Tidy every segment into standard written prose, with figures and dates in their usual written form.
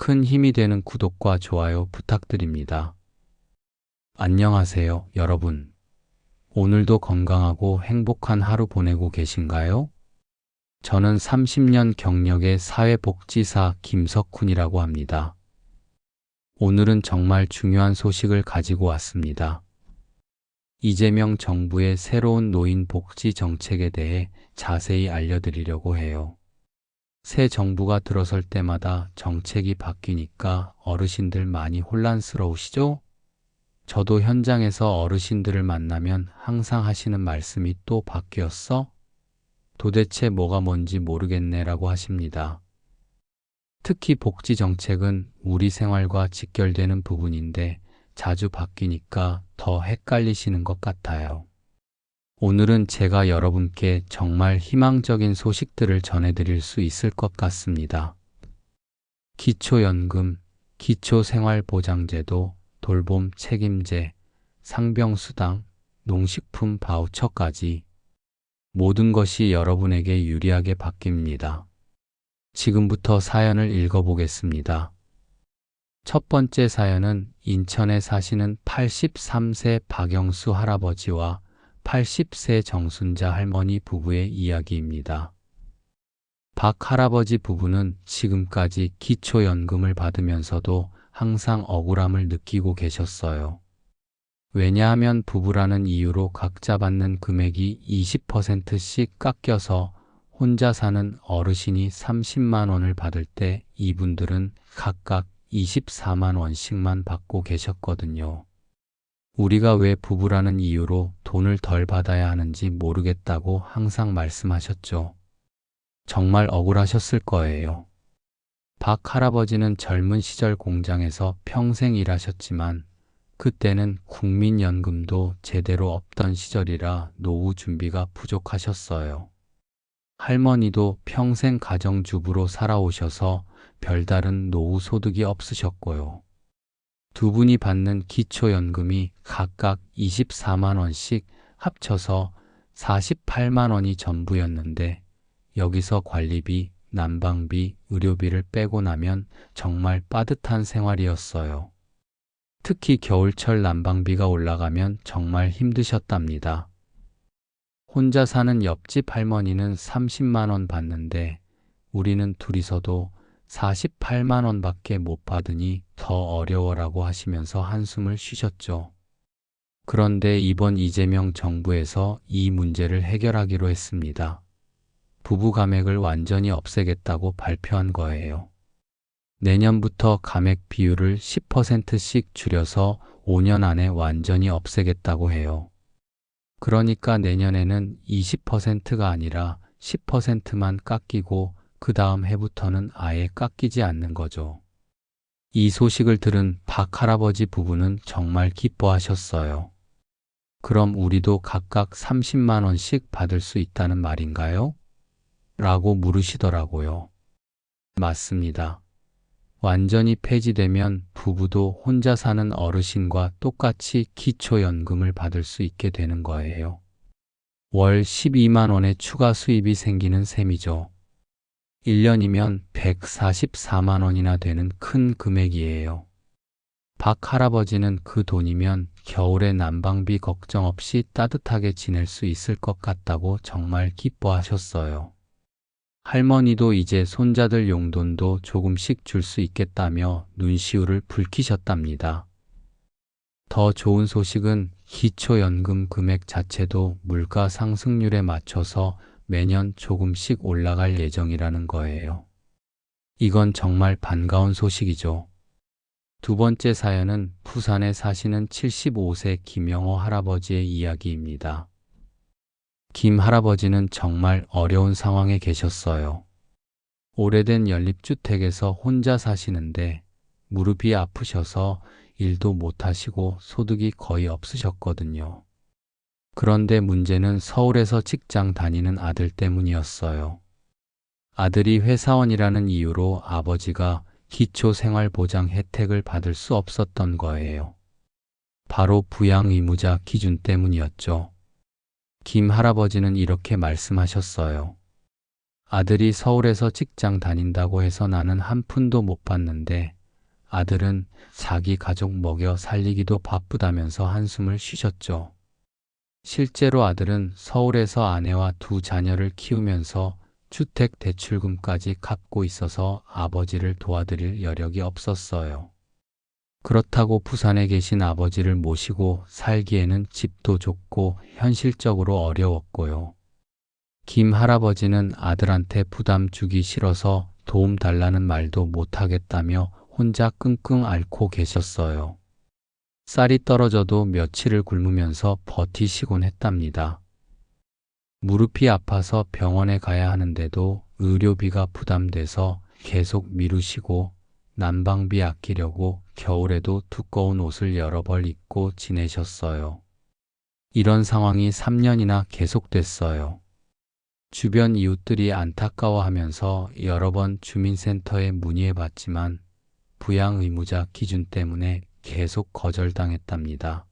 큰 힘이 되는 구독과 좋아요 부탁드립니다. 안녕하세요, 여러분. 오늘도 건강하고 행복한 하루 보내고 계신가요? 저는 30년 경력의 사회복지사 김석훈이라고 합니다. 오늘은 정말 중요한 소식을 가지고 왔습니다. 이재명 정부의 새로운 노인 복지 정책에 대해 자세히 알려드리려고 해요. 새 정부가 들어설 때마다 정책이 바뀌니까 어르신들 많이 혼란스러우시죠? 저도 현장에서 어르신들을 만나면 항상 하시는 말씀이 또 바뀌었어? 도대체 뭐가 뭔지 모르겠네라고 하십니다. 특히 복지 정책은 우리 생활과 직결되는 부분인데 자주 바뀌니까 더 헷갈리시는 것 같아요. 오늘은 제가 여러분께 정말 희망적인 소식들을 전해드릴 수 있을 것 같습니다. 기초연금, 기초생활보장제도, 돌봄 책임제, 상병수당, 농식품 바우처까지 모든 것이 여러분에게 유리하게 바뀝니다. 지금부터 사연을 읽어보겠습니다. 첫 번째 사연은 인천에 사시는 83세 박영수 할아버지와 80세 정순자 할머니 부부의 이야기입니다. 박 할아버지 부부는 지금까지 기초연금을 받으면서도 항상 억울함을 느끼고 계셨어요. 왜냐하면 부부라는 이유로 각자 받는 금액이 20%씩 깎여서 혼자 사는 어르신이 30만 원을 받을 때 이분들은 각각 24만 원씩만 받고 계셨거든요. 우리가 왜 부부라는 이유로 돈을 덜 받아야 하는지 모르겠다고 항상 말씀하셨죠. 정말 억울하셨을 거예요. 박 할아버지는 젊은 시절 공장에서 평생 일하셨지만 그때는 국민연금도 제대로 없던 시절이라 노후 준비가 부족하셨어요. 할머니도 평생 가정주부로 살아오셔서 별다른 노후 소득이 없으셨고요. 두 분이 받는 기초연금이 각각 24만 원씩 합쳐서 48만 원이 전부였는데 여기서 관리비, 난방비, 의료비를 빼고 나면 정말 빠듯한 생활이었어요. 특히 겨울철 난방비가 올라가면 정말 힘드셨답니다. 혼자 사는 옆집 할머니는 30만 원 받는데 우리는 둘이서도 48만 원밖에 못 받으니 더 어려워라고 하시면서 한숨을 쉬셨죠. 그런데 이번 이재명 정부에서 이 문제를 해결하기로 했습니다. 부부 감액을 완전히 없애겠다고 발표한 거예요. 내년부터 감액 비율을 10%씩 줄여서 5년 안에 완전히 없애겠다고 해요. 그러니까 내년에는 20%가 아니라 10%만 깎이고 그 다음 해부터는 아예 깎이지 않는 거죠. 이 소식을 들은 박 할아버지 부부는 정말 기뻐하셨어요. 그럼 우리도 각각 30만 원씩 받을 수 있다는 말인가요? 라고 물으시더라고요. 맞습니다. 완전히 폐지되면 부부도 혼자 사는 어르신과 똑같이 기초연금을 받을 수 있게 되는 거예요. 월 12만 원의 추가 수입이 생기는 셈이죠. 1년이면 144만 원이나 되는 큰 금액이에요. 박 할아버지는 그 돈이면 겨울에 난방비 걱정 없이 따뜻하게 지낼 수 있을 것 같다고 정말 기뻐하셨어요. 할머니도 이제 손자들 용돈도 조금씩 줄 수 있겠다며 눈시울을 붉히셨답니다. 더 좋은 소식은 기초연금 금액 자체도 물가 상승률에 맞춰서 매년 조금씩 올라갈 예정이라는 거예요. 이건 정말 반가운 소식이죠. 두 번째 사연은 부산에 사시는 75세 김영호 할아버지의 이야기입니다. 김 할아버지는 정말 어려운 상황에 계셨어요. 오래된 연립주택에서 혼자 사시는데 무릎이 아프셔서 일도 못하시고 소득이 거의 없으셨거든요. 그런데 문제는 서울에서 직장 다니는 아들 때문이었어요. 아들이 회사원이라는 이유로 아버지가 기초생활보장 혜택을 받을 수 없었던 거예요. 바로 부양의무자 기준 때문이었죠. 김 할아버지는 이렇게 말씀하셨어요. 아들이 서울에서 직장 다닌다고 해서 나는 한 푼도 못 받는데 아들은 자기 가족 먹여 살리기도 바쁘다면서 한숨을 쉬셨죠. 실제로 아들은 서울에서 아내와 두 자녀를 키우면서 주택 대출금까지 갚고 있어서 아버지를 도와드릴 여력이 없었어요. 그렇다고 부산에 계신 아버지를 모시고 살기에는 집도 좁고 현실적으로 어려웠고요. 김 할아버지는 아들한테 부담 주기 싫어서 도움 달라는 말도 못하겠다며 혼자 끙끙 앓고 계셨어요. 쌀이 떨어져도 며칠을 굶으면서 버티시곤 했답니다. 무릎이 아파서 병원에 가야 하는데도 의료비가 부담돼서 계속 미루시고 난방비 아끼려고 겨울에도 두꺼운 옷을 여러 벌 입고 지내셨어요. 이런 상황이 3년이나 계속됐어요. 주변 이웃들이 안타까워하면서 여러 번 주민센터에 문의해봤지만 부양 의무자 기준 때문에 계속 거절당했답니다.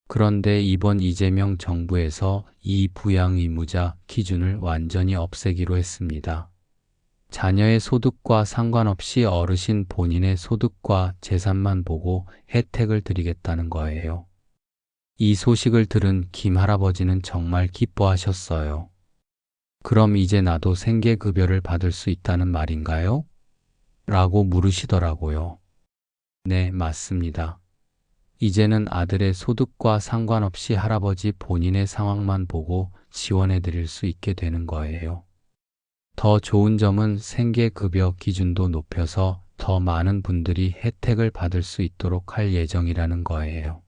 그런데 이번 이재명 정부에서 이 부양 의무자 기준을 완전히 없애기로 했습니다. 자녀의 소득과 상관없이 어르신 본인의 소득과 재산만 보고 혜택을 드리겠다는 거예요. 이 소식을 들은 김 할아버지는 정말 기뻐하셨어요. 그럼 이제 나도 생계급여를 받을 수 있다는 말인가요? 라고 물으시더라고요. 네, 맞습니다. 이제는 아들의 소득과 상관없이 할아버지 본인의 상황만 보고 지원해 드릴 수 있게 되는 거예요. 더 좋은 점은 생계급여 기준도 높여서 더 많은 분들이 혜택을 받을 수 있도록 할 예정이라는 거예요.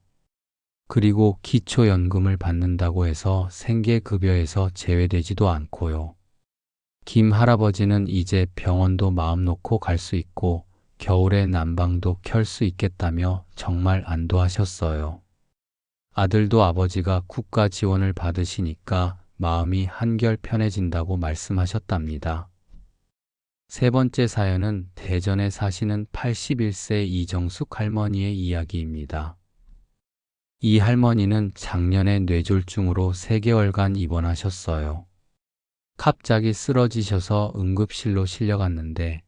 그리고 기초연금을 받는다고 해서 생계급여에서 제외되지도 않고요. 김 할아버지는 이제 병원도 마음 놓고 갈 수 있고 겨울에 난방도 켤 수 있겠다며 정말 안도하셨어요. 아들도 아버지가 국가 지원을 받으시니까 마음이 한결 편해진다고 말씀하셨답니다. 세 번째 사연은 대전에 사시는 81세 이정숙 할머니의 이야기입니다. 이 할머니는 작년에 뇌졸중으로 3개월간 입원하셨어요. 갑자기 쓰러지셔서 응급실로 실려갔는데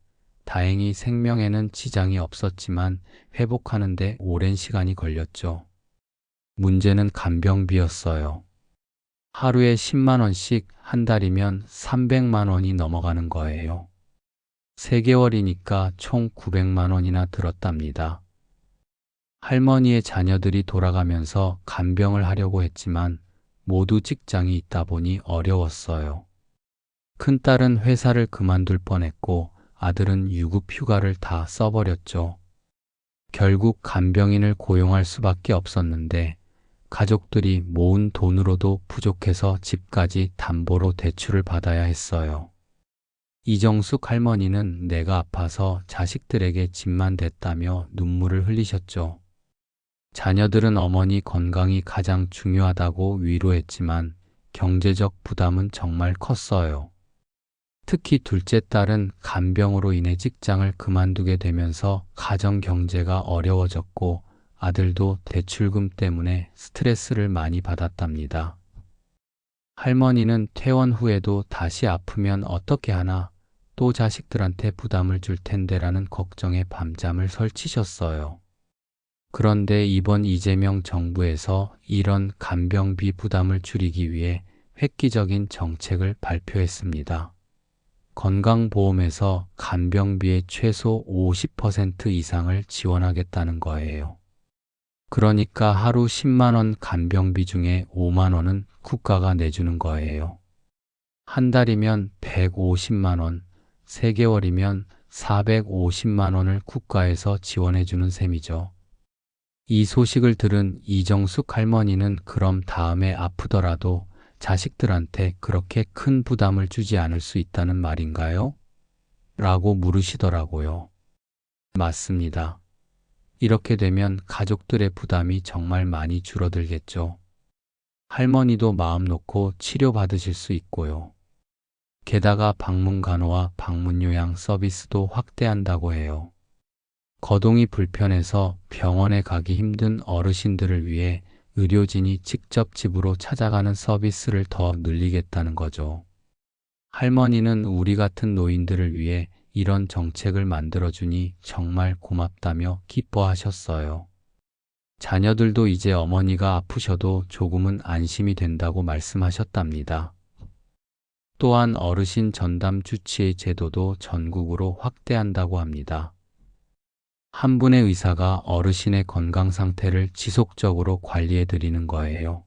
다행히 생명에는 지장이 없었지만 회복하는데 오랜 시간이 걸렸죠. 문제는 간병비였어요. 하루에 10만 원씩 한 달이면 300만 원이 넘어가는 거예요. 3개월이니까 총 900만 원이나 들었답니다. 할머니의 자녀들이 돌아가면서 간병을 하려고 했지만 모두 직장이 있다 보니 어려웠어요. 큰딸은 회사를 그만둘 뻔했고 아들은 유급 휴가를 다 써버렸죠. 결국 간병인을 고용할 수밖에 없었는데 가족들이 모은 돈으로도 부족해서 집까지 담보로 대출을 받아야 했어요. 이정숙 할머니는 내가 아파서 자식들에게 집만 댔다며 눈물을 흘리셨죠. 자녀들은 어머니 건강이 가장 중요하다고 위로했지만 경제적 부담은 정말 컸어요. 특히 둘째 딸은 간병으로 인해 직장을 그만두게 되면서 가정 경제가 어려워졌고 아들도 대출금 때문에 스트레스를 많이 받았답니다. 할머니는 퇴원 후에도 다시 아프면 어떻게 하나, 또 자식들한테 부담을 줄 텐데라는 걱정에 밤잠을 설치셨어요. 그런데 이번 이재명 정부에서 이런 간병비 부담을 줄이기 위해 획기적인 정책을 발표했습니다. 건강보험에서 간병비의 최소 50% 이상을 지원하겠다는 거예요. 그러니까 하루 10만 원 간병비 중에 5만 원은 국가가 내주는 거예요. 한 달이면 150만 원, 3개월이면 450만 원을 국가에서 지원해주는 셈이죠. 이 소식을 들은 이정숙 할머니는 그럼 다음에 아프더라도 자식들한테 그렇게 큰 부담을 주지 않을 수 있다는 말인가요? 라고 물으시더라고요. 맞습니다. 이렇게 되면 가족들의 부담이 정말 많이 줄어들겠죠. 할머니도 마음 놓고 치료받으실 수 있고요. 게다가 방문간호와 방문요양 서비스도 확대한다고 해요. 거동이 불편해서 병원에 가기 힘든 어르신들을 위해 의료진이 직접 집으로 찾아가는 서비스를 더 늘리겠다는 거죠. 할머니는 우리 같은 노인들을 위해 이런 정책을 만들어주니 정말 고맙다며 기뻐하셨어요. 자녀들도 이제 어머니가 아프셔도 조금은 안심이 된다고 말씀하셨답니다. 또한 어르신 전담 주치의 제도도 전국으로 확대한다고 합니다. 한 분의 의사가 어르신의 건강 상태를 지속적으로 관리해 드리는 거예요.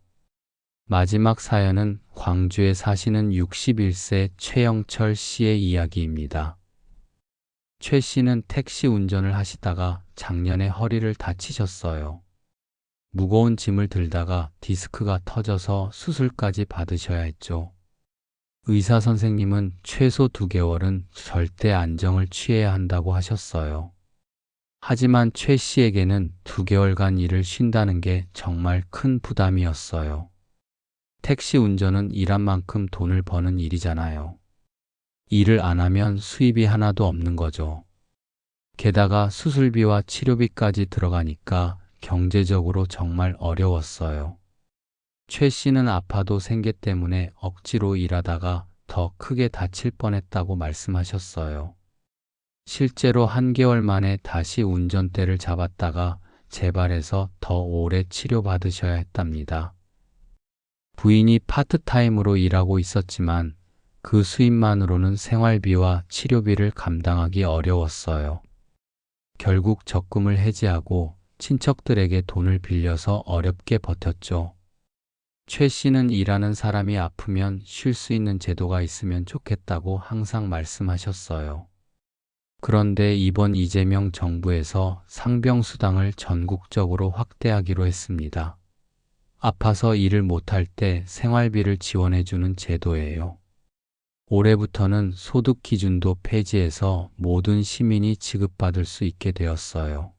마지막 사연은 광주에 사시는 61세 최영철 씨의 이야기입니다. 최 씨는 택시 운전을 하시다가 작년에 허리를 다치셨어요. 무거운 짐을 들다가 디스크가 터져서 수술까지 받으셔야 했죠. 의사 선생님은 최소 2개월은 절대 안정을 취해야 한다고 하셨어요. 하지만 최 씨에게는 2개월간 일을 쉰다는 게 정말 큰 부담이었어요. 택시 운전은 일한 만큼 돈을 버는 일이잖아요. 일을 안 하면 수입이 하나도 없는 거죠. 게다가 수술비와 치료비까지 들어가니까 경제적으로 정말 어려웠어요. 최 씨는 아파도 생계 때문에 억지로 일하다가 더 크게 다칠 뻔했다고 말씀하셨어요. 실제로 한 개월 만에 다시 운전대를 잡았다가 재발해서 더 오래 치료받으셔야 했답니다. 부인이 파트타임으로 일하고 있었지만 그 수입만으로는 생활비와 치료비를 감당하기 어려웠어요. 결국 적금을 해지하고 친척들에게 돈을 빌려서 어렵게 버텼죠. 최 씨는 일하는 사람이 아프면 쉴 수 있는 제도가 있으면 좋겠다고 항상 말씀하셨어요. 그런데 이번 이재명 정부에서 상병수당을 전국적으로 확대하기로 했습니다. 아파서 일을 못할 때 생활비를 지원해주는 제도예요. 올해부터는 소득 기준도 폐지해서 모든 시민이 지급받을 수 있게 되었어요.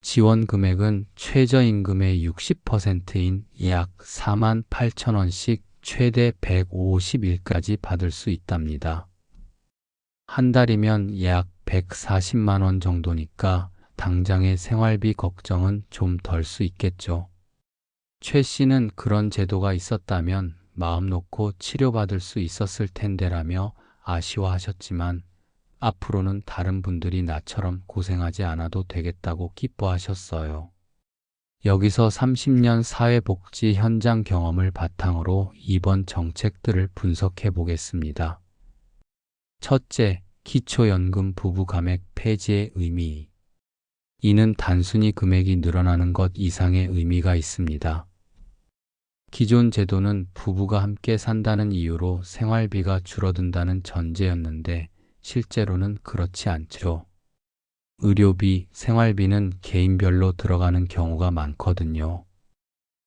지원 금액은 최저임금의 60%인 약 48,000원씩 최대 150일까지 받을 수 있답니다. 한 달이면 약 140만 원 정도니까 당장의 생활비 걱정은 좀 덜 수 있겠죠. 최 씨는 그런 제도가 있었다면 마음 놓고 치료받을 수 있었을 텐데라며 아쉬워하셨지만 앞으로는 다른 분들이 나처럼 고생하지 않아도 되겠다고 기뻐하셨어요. 여기서 30년 사회복지 현장 경험을 바탕으로 이번 정책들을 분석해 보겠습니다. 첫째, 기초연금 부부감액 폐지의 의미. 이는 단순히 금액이 늘어나는 것 이상의 의미가 있습니다. 기존 제도는 부부가 함께 산다는 이유로 생활비가 줄어든다는 전제였는데 실제로는 그렇지 않죠. 의료비, 생활비는 개인별로 들어가는 경우가 많거든요.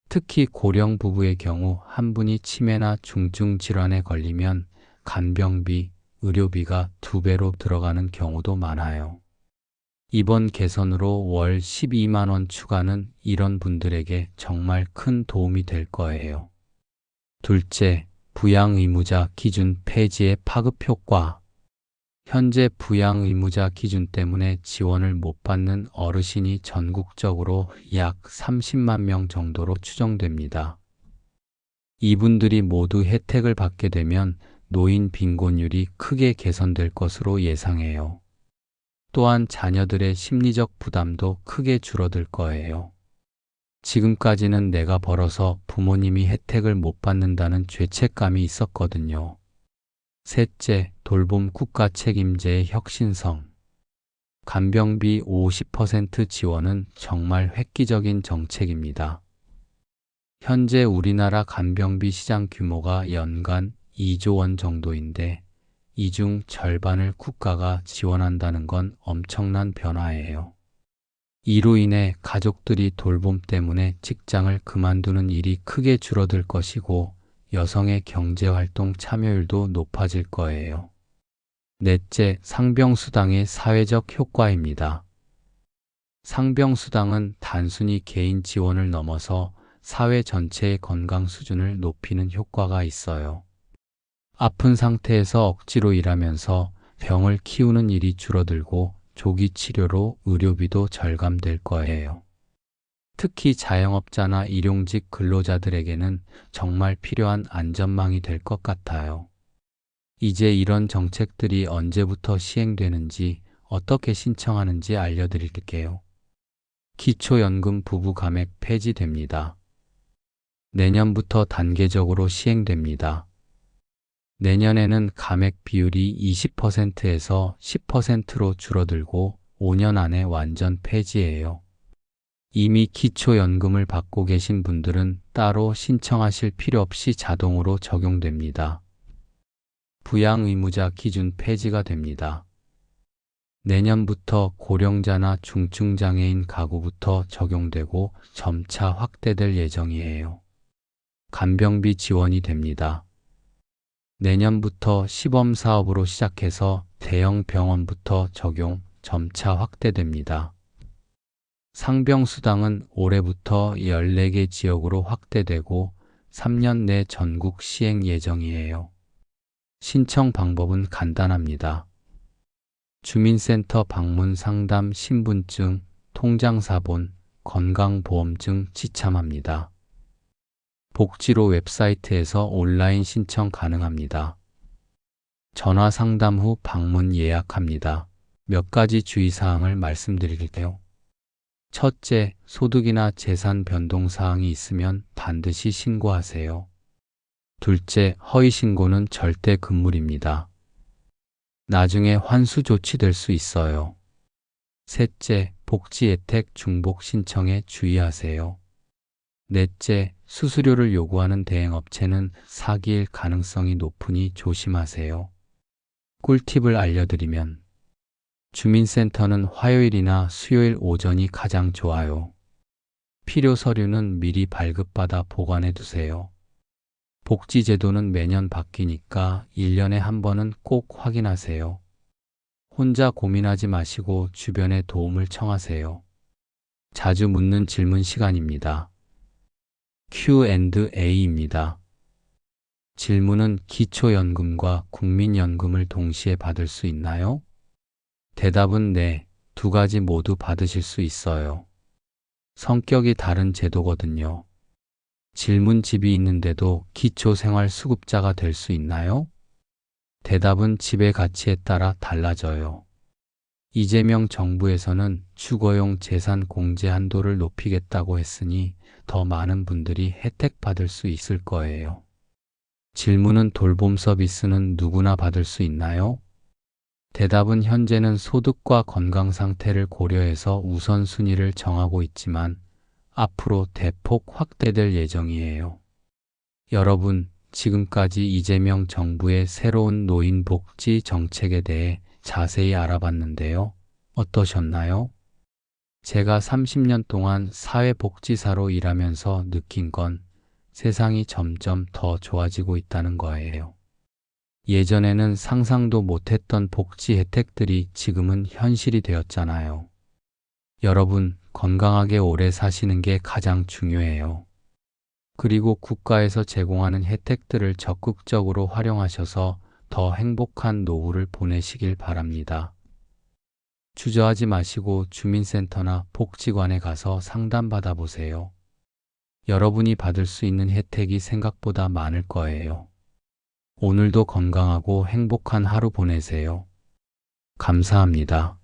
특히 고령 부부의 경우 한 분이 치매나 중증 질환에 걸리면 간병비, 의료비가 2배로 들어가는 경우도 많아요. 이번 개선으로 월 12만 원 추가는 이런 분들에게 정말 큰 도움이 될 거예요. 둘째, 부양의무자 기준 폐지의 파급 효과. 현재 부양의무자 기준 때문에 지원을 못 받는 어르신이 전국적으로 약 30만 명 정도로 추정됩니다. 이분들이 모두 혜택을 받게 되면 노인 빈곤율이 크게 개선될 것으로 예상해요. 또한 자녀들의 심리적 부담도 크게 줄어들 거예요. 지금까지는 내가 벌어서 부모님이 혜택을 못 받는다는 죄책감이 있었거든요. 셋째, 돌봄 국가 책임제의 혁신성. 간병비 50% 지원은 정말 획기적인 정책입니다. 현재 우리나라 간병비 시장 규모가 연간 2조 원 정도인데 이 중 절반을 국가가 지원한다는 건 엄청난 변화예요. 이로 인해 가족들이 돌봄 때문에 직장을 그만두는 일이 크게 줄어들 것이고 여성의 경제활동 참여율도 높아질 거예요. 넷째, 상병수당의 사회적 효과입니다. 상병수당은 단순히 개인 지원을 넘어서 사회 전체의 건강 수준을 높이는 효과가 있어요. 아픈 상태에서 억지로 일하면서 병을 키우는 일이 줄어들고 조기 치료로 의료비도 절감될 거예요. 특히 자영업자나 일용직 근로자들에게는 정말 필요한 안전망이 될 것 같아요. 이제 이런 정책들이 언제부터 시행되는지, 어떻게 신청하는지 알려드릴게요. 기초연금 부부 감액 폐지됩니다. 내년부터 단계적으로 시행됩니다. 내년에는 감액 비율이 20%에서 10%로 줄어들고 5년 안에 완전 폐지예요. 이미 기초연금을 받고 계신 분들은 따로 신청하실 필요 없이 자동으로 적용됩니다. 부양의무자 기준 폐지가 됩니다. 내년부터 고령자나 중증장애인 가구부터 적용되고 점차 확대될 예정이에요. 간병비 지원이 됩니다. 내년부터 시범사업으로 시작해서 대형 병원부터 적용, 점차 확대됩니다. 상병수당은 올해부터 14개 지역으로 확대되고 3년 내 전국 시행 예정이에요. 신청 방법은 간단합니다. 주민센터 방문 상담 신분증, 통장사본, 건강보험증 지참합니다. 복지로 웹사이트에서 온라인 신청 가능합니다. 전화 상담 후 방문 예약합니다. 몇 가지 주의사항을 말씀드릴게요. 첫째, 소득이나 재산 변동 사항이 있으면 반드시 신고하세요. 둘째, 허위 신고는 절대 금물입니다. 나중에 환수 조치될 수 있어요. 셋째, 복지 혜택 중복 신청에 주의하세요. 넷째, 수수료를 요구하는 대행업체는 사기일 가능성이 높으니 조심하세요. 꿀팁을 알려드리면, 주민센터는 화요일이나 수요일 오전이 가장 좋아요. 필요 서류는 미리 발급받아 보관해 두세요. 복지제도는 매년 바뀌니까 1년에 한 번은 꼭 확인하세요. 혼자 고민하지 마시고 주변에 도움을 청하세요. 자주 묻는 질문 시간입니다. Q&A입니다. 질문은 기초연금과 국민연금을 동시에 받을 수 있나요? 대답은 네, 두 가지 모두 받으실 수 있어요. 성격이 다른 제도거든요. 질문집이 있는데도 기초생활수급자가 될 수 있나요? 대답은 집의 가치에 따라 달라져요. 이재명 정부에서는 주거용 재산 공제 한도를 높이겠다고 했으니 더 많은 분들이 혜택 받을 수 있을 거예요. 질문은 돌봄 서비스는 누구나 받을 수 있나요? 대답은 현재는 소득과 건강 상태를 고려해서 우선순위를 정하고 있지만 앞으로 대폭 확대될 예정이에요. 여러분, 지금까지 이재명 정부의 새로운 노인복지 정책에 대해 자세히 알아봤는데요. 어떠셨나요? 제가 30년 동안 사회복지사로 일하면서 느낀 건 세상이 점점 더 좋아지고 있다는 거예요. 예전에는 상상도 못했던 복지 혜택들이 지금은 현실이 되었잖아요. 여러분, 건강하게 오래 사시는 게 가장 중요해요. 그리고 국가에서 제공하는 혜택들을 적극적으로 활용하셔서 더 행복한 노후를 보내시길 바랍니다. 주저하지 마시고 주민센터나 복지관에 가서 상담받아 보세요. 여러분이 받을 수 있는 혜택이 생각보다 많을 거예요. 오늘도 건강하고 행복한 하루 보내세요. 감사합니다.